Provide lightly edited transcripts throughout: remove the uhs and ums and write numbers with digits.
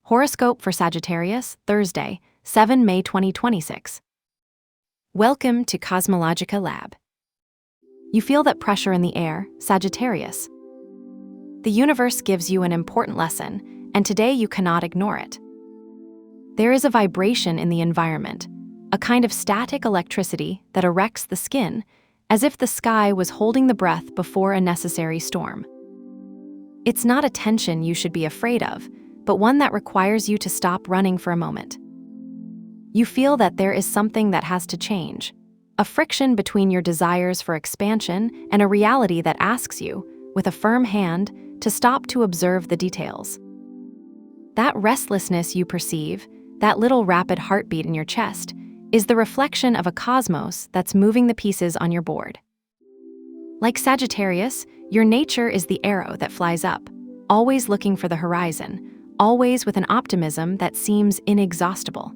Horoscope for Sagittarius, Thursday, 7 May 2026. Welcome to CosmologicaLab. You feel that pressure in the air, Sagittarius. The universe gives you an important lesson, and today you cannot ignore it. There is a vibration in the environment, a kind of static electricity that erects the skin, as if the sky was holding the breath before a necessary storm. It's not a tension you should be afraid of, but one that requires you to stop running for a moment. You feel that there is something that has to change, a friction between your desires for expansion and a reality that asks you, with a firm hand, to stop to observe the details. That restlessness you perceive, that little rapid heartbeat in your chest, is the reflection of a cosmos that's moving the pieces on your board. Like Sagittarius, your nature is the arrow that flies up, always looking for the horizon, always with an optimism that seems inexhaustible.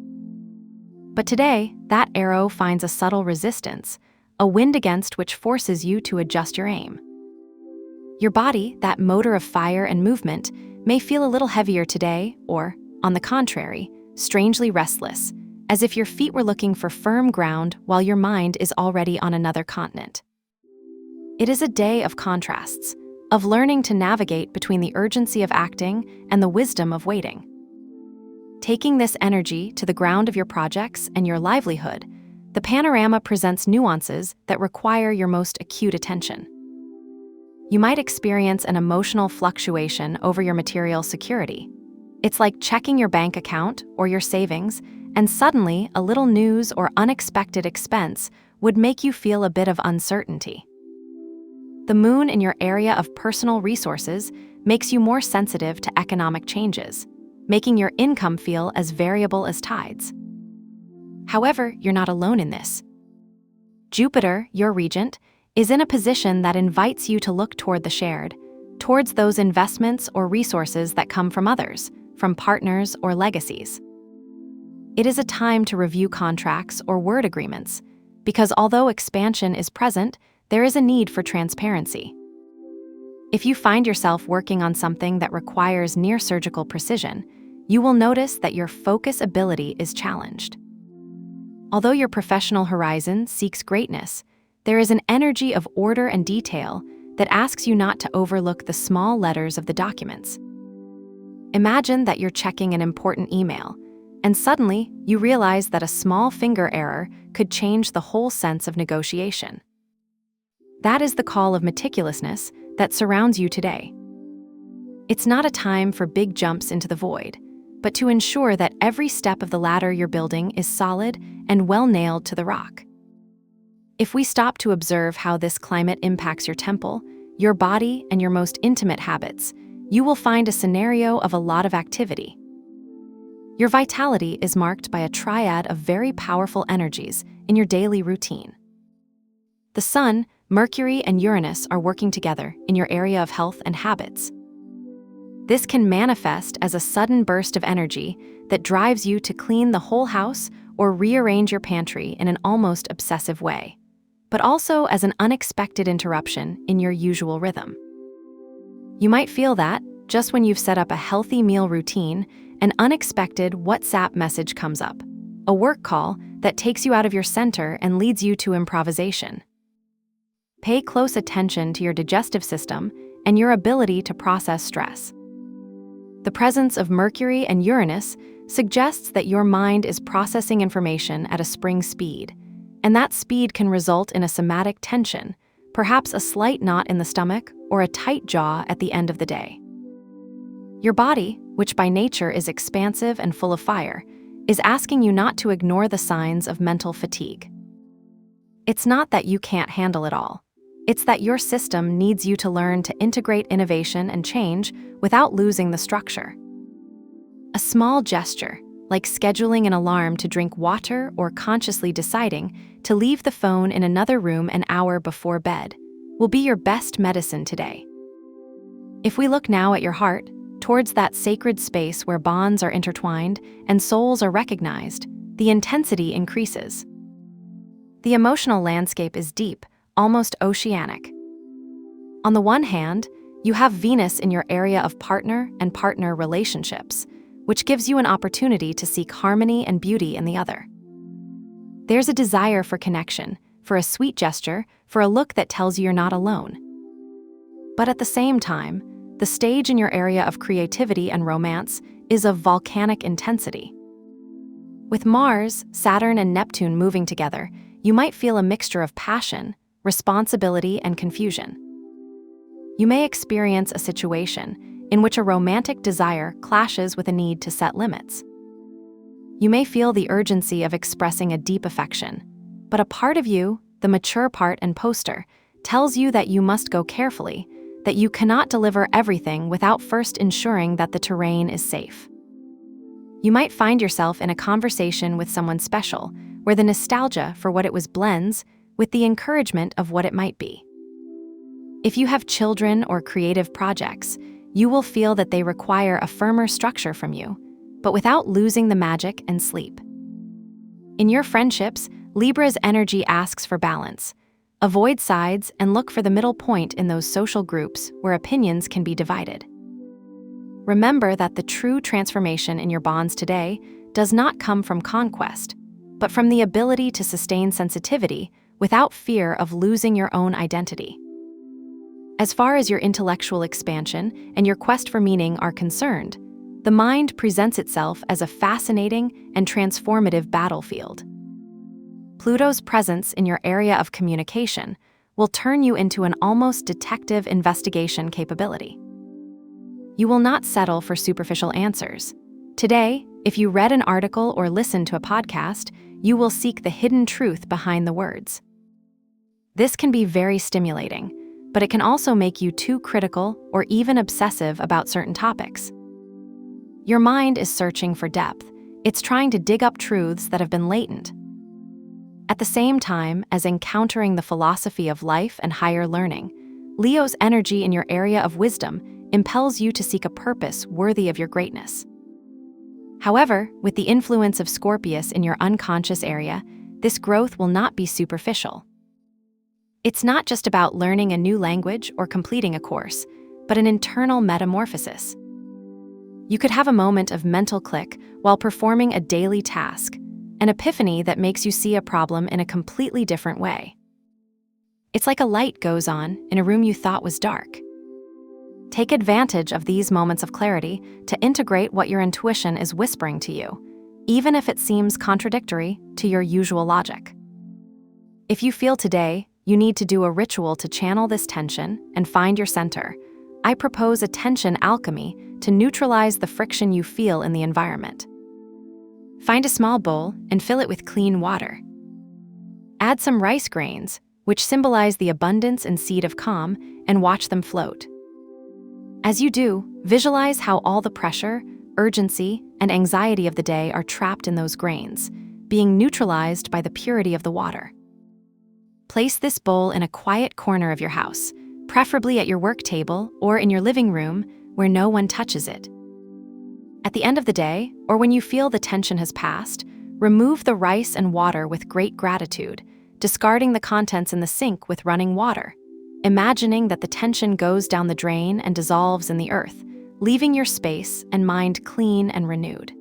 But today, that arrow finds a subtle resistance, a wind against which forces you to adjust your aim. Your body, that motor of fire and movement, may feel a little heavier today or, on the contrary, strangely restless, as if your feet were looking for firm ground while your mind is already on another continent. It is a day of contrasts, of learning to navigate between the urgency of acting and the wisdom of waiting. Taking this energy to the ground of your projects and your livelihood, the panorama presents nuances that require your most acute attention. You might experience an emotional fluctuation over your material security. It's like checking your bank account or your savings, and suddenly a little news or unexpected expense would make you feel a bit of uncertainty. The moon in your area of personal resources makes you more sensitive to economic changes, making your income feel as variable as tides. However, you're not alone in this. Jupiter, your regent, is in a position that invites you to look toward the shared, towards those investments or resources that come from others, from partners or legacies. It is a time to review contracts or word agreements, because although expansion is present, there is a need for transparency. If you find yourself working on something that requires near-surgical precision, you will notice that your focus ability is challenged. Although your professional horizon seeks greatness, there is an energy of order and detail that asks you not to overlook the small letters of the documents. Imagine that you're checking an important email, and suddenly you realize that a small finger error could change the whole sense of negotiation. That is the call of meticulousness that surrounds you today. It's not a time for big jumps into the void, but to ensure that every step of the ladder you're building is solid and well nailed to the rock. If we stop to observe how this climate impacts your temple, your body, and your most intimate habits, you will find a scenario of a lot of activity. Your vitality is marked by a triad of very powerful energies in your daily routine. The Sun, Mercury, and Uranus are working together in your area of health and habits. This can manifest as a sudden burst of energy that drives you to clean the whole house or rearrange your pantry in an almost obsessive way, but also as an unexpected interruption in your usual rhythm. You might feel that, just when you've set up a healthy meal routine, an unexpected WhatsApp message comes up, a work call that takes you out of your center and leads you to improvisation. Pay close attention to your digestive system and your ability to process stress. The presence of Mercury and Uranus suggests that your mind is processing information at a spring speed, and that speed can result in a somatic tension, perhaps a slight knot in the stomach or a tight jaw at the end of the day. Your body, which by nature is expansive and full of fire, is asking you not to ignore the signs of mental fatigue. It's not that you can't handle it all. It's that your system needs you to learn to integrate innovation and change without losing the structure. A small gesture, like scheduling an alarm to drink water or consciously deciding to leave the phone in another room an hour before bed, will be your best medicine today. If we look now at your heart, towards that sacred space where bonds are intertwined and souls are recognized, the intensity increases. The emotional landscape is deep, almost oceanic. On the one hand, you have Venus in your area of partner and partner relationships, which gives you an opportunity to seek harmony and beauty in the other. There's a desire for connection, for a sweet gesture, for a look that tells you you're not alone. But at the same time, the stage in your area of creativity and romance is of volcanic intensity. With Mars, Saturn, and Neptune moving together, you might feel a mixture of passion, responsibility, and confusion. You may experience a situation in which a romantic desire clashes with a need to set limits. You may feel the urgency of expressing a deep affection, but a part of you, the mature part and poster, tells you that you must go carefully, that you cannot deliver everything without first ensuring that the terrain is safe. You might find yourself in a conversation with someone special, where the nostalgia for what it was blends with the encouragement of what it might be. If you have children or creative projects, you will feel that they require a firmer structure from you, but without losing the magic and sleep. In your friendships, Libra's energy asks for balance. Avoid sides and look for the middle point in those social groups where opinions can be divided. Remember that the true transformation in your bonds today does not come from conquest, but from the ability to sustain sensitivity without fear of losing your own identity. As far as your intellectual expansion and your quest for meaning are concerned, the mind presents itself as a fascinating and transformative battlefield. Pluto's presence in your area of communication will turn you into an almost detective investigation capability. You will not settle for superficial answers. Today, if you read an article or listened to a podcast, you will seek the hidden truth behind the words. This can be very stimulating, but it can also make you too critical or even obsessive about certain topics. Your mind is searching for depth. It's trying to dig up truths that have been latent. At the same time as encountering the philosophy of life and higher learning, Leo's energy in your area of wisdom impels you to seek a purpose worthy of your greatness. However, with the influence of Scorpius in your unconscious area, this growth will not be superficial. It's not just about learning a new language or completing a course, but an internal metamorphosis. You could have a moment of mental click while performing a daily task, an epiphany that makes you see a problem in a completely different way. It's like a light goes on in a room you thought was dark. Take advantage of these moments of clarity to integrate what your intuition is whispering to you, even if it seems contradictory to your usual logic. If you feel today you need to do a ritual to channel this tension and find your center, I propose a tension alchemy to neutralize the friction you feel in the environment. Find a small bowl and fill it with clean water. Add some rice grains, which symbolize the abundance and seed of calm, and watch them float. As you do, visualize how all the pressure, urgency, and anxiety of the day are trapped in those grains, being neutralized by the purity of the water. Place this bowl in a quiet corner of your house, preferably at your work table or in your living room where no one touches it. At the end of the day, or when you feel the tension has passed, remove the rice and water with great gratitude, discarding the contents in the sink with running water, imagining that the tension goes down the drain and dissolves in the earth, leaving your space and mind clean and renewed.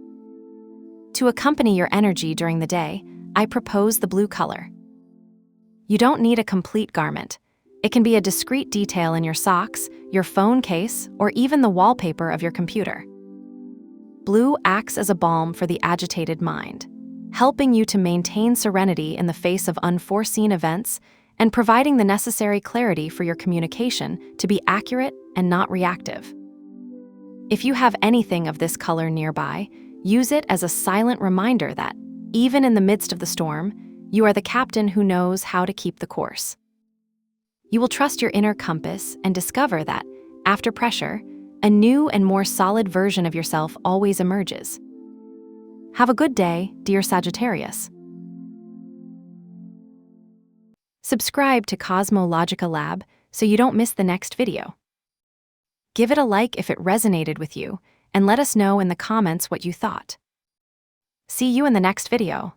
To accompany your energy during the day, I propose the blue color. You don't need a complete garment. It can be a discreet detail in your socks, your phone case, or even the wallpaper of your computer. Blue acts as a balm for the agitated mind, helping you to maintain serenity in the face of unforeseen events and providing the necessary clarity for your communication to be accurate and not reactive. If you have anything of this color nearby, use it as a silent reminder that, even in the midst of the storm, you are the captain who knows how to keep the course. You will trust your inner compass and discover that, after pressure, a new and more solid version of yourself always emerges. Have a good day, dear Sagittarius. Subscribe to CosmologicaLab so you don't miss the next video. Give it a like if it resonated with you, and let us know in the comments what you thought. See you in the next video.